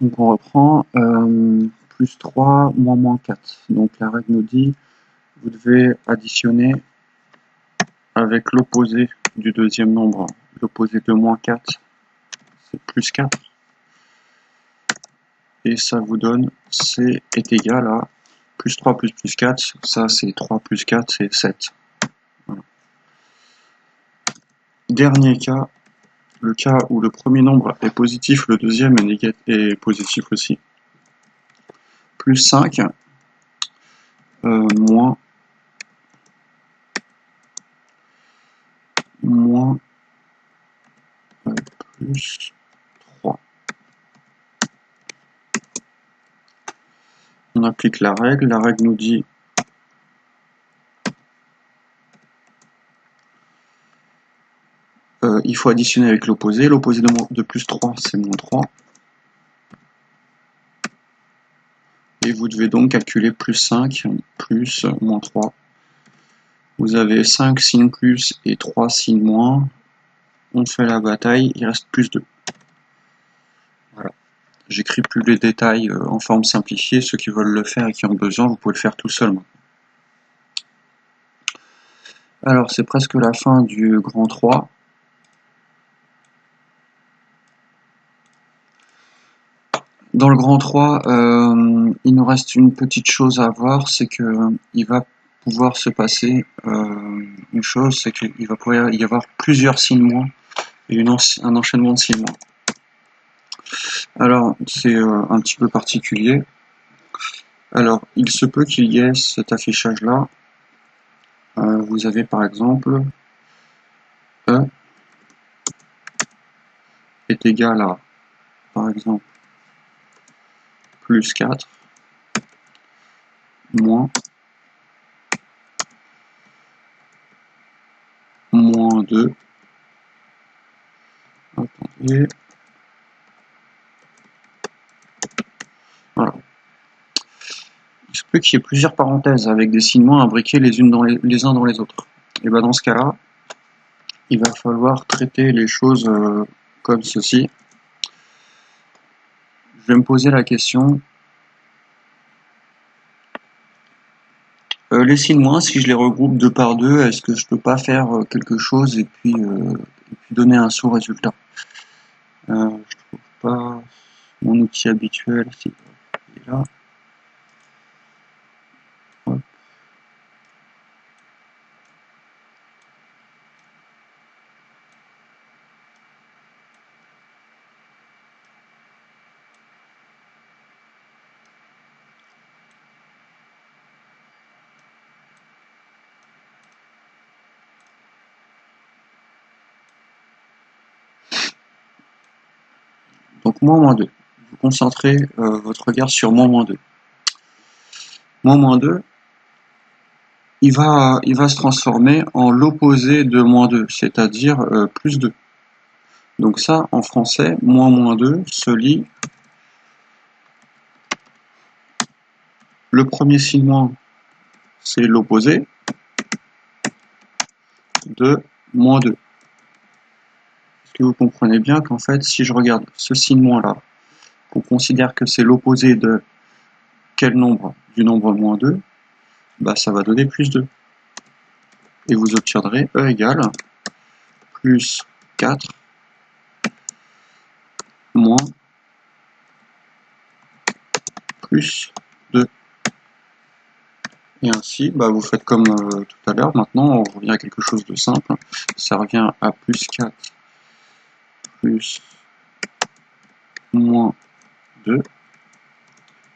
Donc on reprend, plus 3 moins 4. Donc la règle nous dit, vous devez additionner avec l'opposé du deuxième nombre. L'opposé de moins 4, c'est plus 4. Et ça vous donne, C est égal à plus 3 plus 4, ça c'est 3 plus 4, c'est 7. Voilà. Dernier cas, le cas où le premier nombre est positif, le deuxième est positif aussi. Plus 5, moins plus 3. On applique la règle nous dit il faut additionner avec l'opposé. L'opposé de plus 3, c'est moins 3. Et vous devez donc calculer plus 5 plus moins 3. Vous avez 5 signes plus et 3 signes moins. On fait la bataille, il reste plus 2. Voilà. J'écris plus les détails en forme simplifiée. Ceux qui veulent le faire et qui ont besoin, vous pouvez le faire tout seul maintenant. Alors c'est presque la fin du grand 3. Dans le grand 3, il nous reste une petite chose à voir, c'est que il va pouvoir se passer une chose, c'est qu'il va pouvoir y avoir plusieurs signes moins et un enchaînement de signes moins. Alors c'est un petit peu particulier. Alors il se peut qu'il y ait cet affichage là. Vous avez par exemple E est égal à, par exemple, plus 4 moins 2. Attendez. Voilà. Il se peut qu'il y ait plusieurs parenthèses avec des signes moins imbriqués les uns dans les autres. Et bien dans ce cas-là, il va falloir traiter les choses comme ceci. Je vais me poser la question. Les signes moins, si je les regroupe deux par deux, est-ce que je peux pas faire quelque chose et puis donner un sous-résultat? Je trouve pas mon outil habituel, c'est là. Hop. Donc moins 2. Vous concentrez votre regard sur moins 2. Moins 2, il va se transformer en l'opposé de moins 2, c'est-à-dire plus 2. Donc ça, en français, moins 2 se lit. Le premier signe moins, c'est l'opposé de moins 2. Est-ce que vous comprenez bien qu'en fait, si je regarde ce signe moins là, qu'on considère que c'est l'opposé de quel nombre? Du nombre moins 2, bah ça va donner plus 2. Et vous obtiendrez E égale plus 4 moins plus 2. Et ainsi, bah, vous faites comme tout à l'heure. Maintenant, on revient à quelque chose de simple. Ça revient à plus 4 plus moins 2.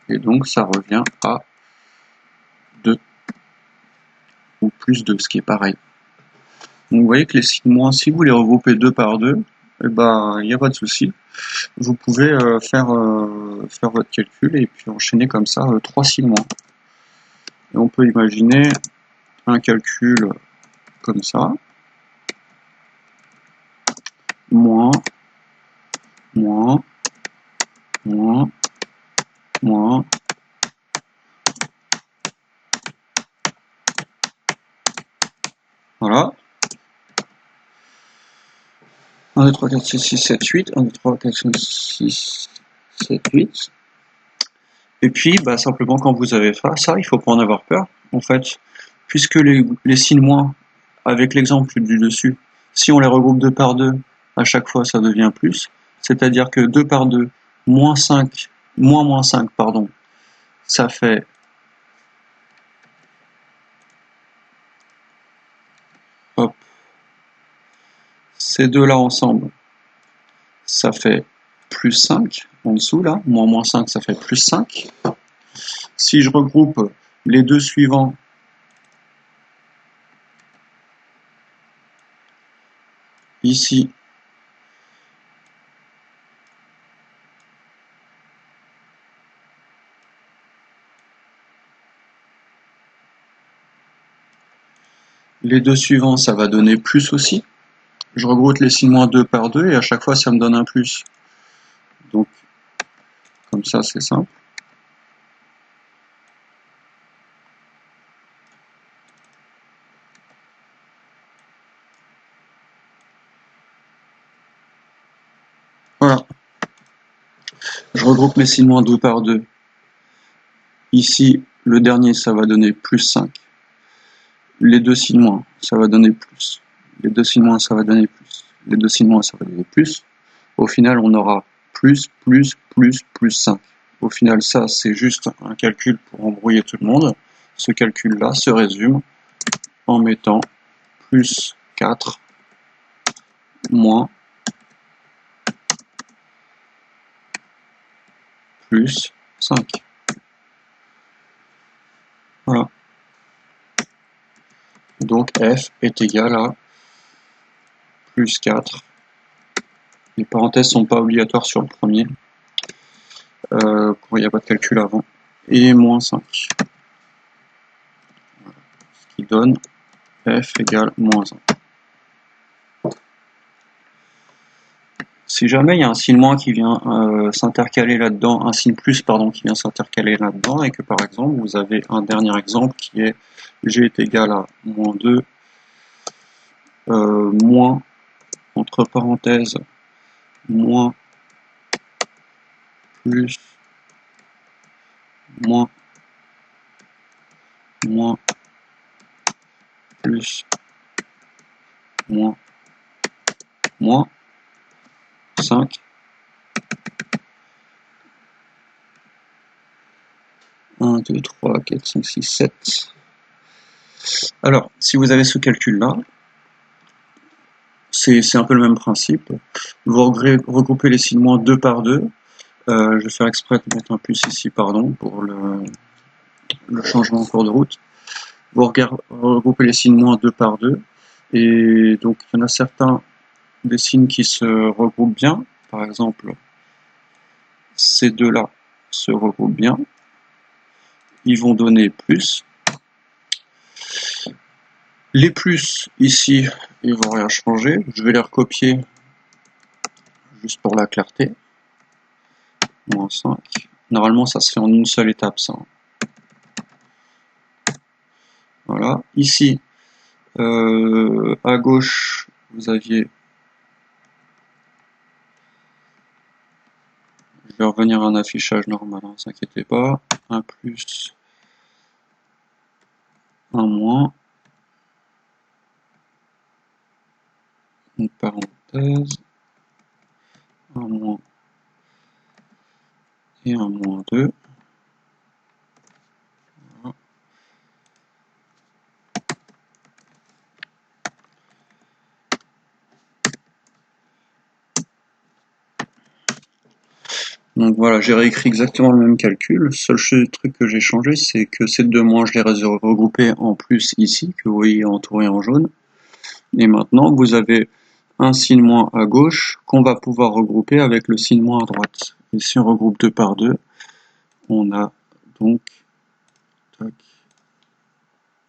Et donc, ça revient à 2 ou plus 2, ce qui est pareil. Donc, vous voyez que les signes moins, si vous les regroupez 2 par 2, eh ben, il n'y a pas de souci. Vous pouvez faire votre calcul et puis enchaîner comme ça 3 signes moins. Et on peut imaginer un calcul comme ça. Moins, moins, moins, moins. Voilà. 1, 2, 3, 4, 5, 6, 7, 8. 1, 2, 3, 4, 5, 6, 7, 8. Et puis, bah, simplement, quand vous avez ça, il faut pas en avoir peur. En fait, puisque les signes moins, avec l'exemple du dessus, si on les regroupe 2 par 2, à chaque fois, ça devient plus. C'est-à-dire que 2 par 2, moins 5, moins 5, pardon, ça fait hop, ces deux-là ensemble, ça fait plus 5 en dessous, là, moins 5, ça fait plus 5. Si je regroupe les deux suivants, ici, les deux suivants, ça va donner plus aussi. Je regroupe les signes moins 2 par 2 et à chaque fois, ça me donne un plus. Donc, comme ça, c'est simple. Voilà. Je regroupe mes signes moins 2 par 2. Ici, le dernier, ça va donner plus 5. Les deux signes moins, ça va donner plus. Les deux signes moins, ça va donner plus. Les deux signes moins, ça va donner plus. Au final, on aura plus 5. Au final, ça, c'est juste un calcul pour embrouiller tout le monde. Ce calcul-là se résume en mettant plus 4 moins plus 5. Voilà. Donc f est égal à plus 4. Les parenthèses sont pas obligatoires sur le premier, quand il n'y a pas de calcul avant, et moins 5. Voilà. Ce qui donne f égale moins 1. Si jamais il y a un signe moins qui vient s'intercaler là-dedans, un signe plus pardon qui vient s'intercaler là-dedans, et que par exemple vous avez un dernier exemple qui est g est égal à moins 2 moins entre parenthèses moins plus moins plus moins 5. Un, 2, 3, 4, 5, 6, 7. Alors, si vous avez ce calcul-là, c'est un peu le même principe. Vous regroupez les signes moins 2 par 2. Je vais faire exprès de mettre un plus ici, pardon, pour le changement en cours de route. Vous regroupez les signes moins 2 par 2. Et donc, il y en a certains des signes qui se regroupent bien. Par exemple, ces deux-là se regroupent bien. Ils vont donner plus. Les plus, ici, ils vont rien changer. Je vais les recopier juste pour la clarté. Moins 5. Normalement, ça se fait en une seule étape, ça. Voilà. Ici, à gauche, vous aviez... Je vais revenir à un affichage normal, ne vous inquiétez pas. Un plus, un moins. Une parenthèse. Un moins et un moins 2. Voilà. Donc voilà, j'ai réécrit exactement le même calcul. Le seul truc que j'ai changé, c'est que ces deux moins, je les ai regroupés en plus ici, que vous voyez entouré en jaune. Et maintenant, vous avez un signe moins à gauche qu'on va pouvoir regrouper avec le signe moins à droite. Et si on regroupe 2 par 2, on a donc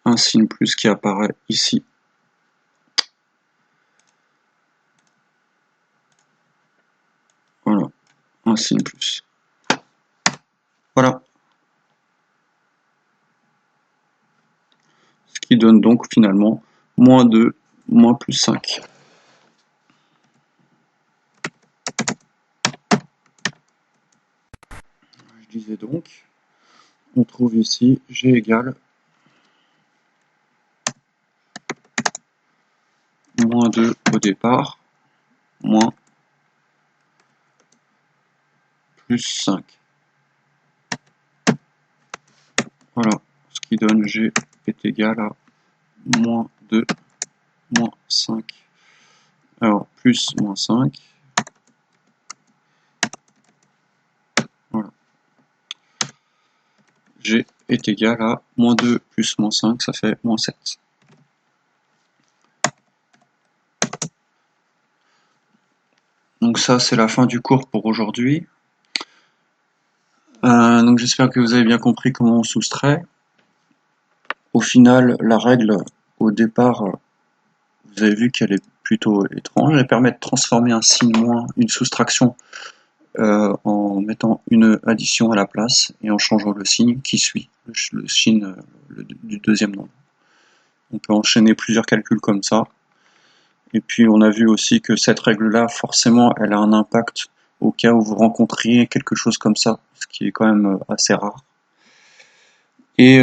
un signe plus qui apparaît ici. Voilà, un signe plus. Voilà. Ce qui donne donc finalement moins 2, moins plus 5. disais donc, on trouve ici G égale moins 2 au départ, moins plus 5. Voilà, ce qui donne G est égal à moins 2, moins 5. Alors, plus moins 5. Voilà. G est égal à moins 2 plus moins 5, ça fait moins 7. Donc ça, c'est la fin du cours pour aujourd'hui. Donc j'espère que vous avez bien compris comment on soustrait. Au final, la règle, au départ, vous avez vu qu'elle est plutôt étrange. Elle permet de transformer un signe moins, une soustraction, en mettant une addition à la place et en changeant le signe qui suit, le signe du deuxième nombre. On peut enchaîner plusieurs calculs comme ça. Et puis on a vu aussi que cette règle-là, forcément, elle a un impact au cas où vous rencontriez quelque chose comme ça, ce qui est quand même assez rare. Et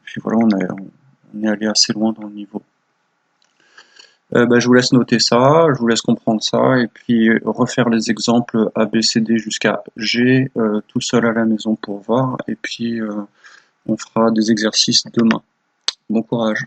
puis voilà, on est allé assez loin dans le niveau. Je vous laisse noter ça, je vous laisse comprendre ça, et puis refaire les exemples A, B, C, D jusqu'à G, tout seul à la maison pour voir, et puis on fera des exercices demain. Bon courage.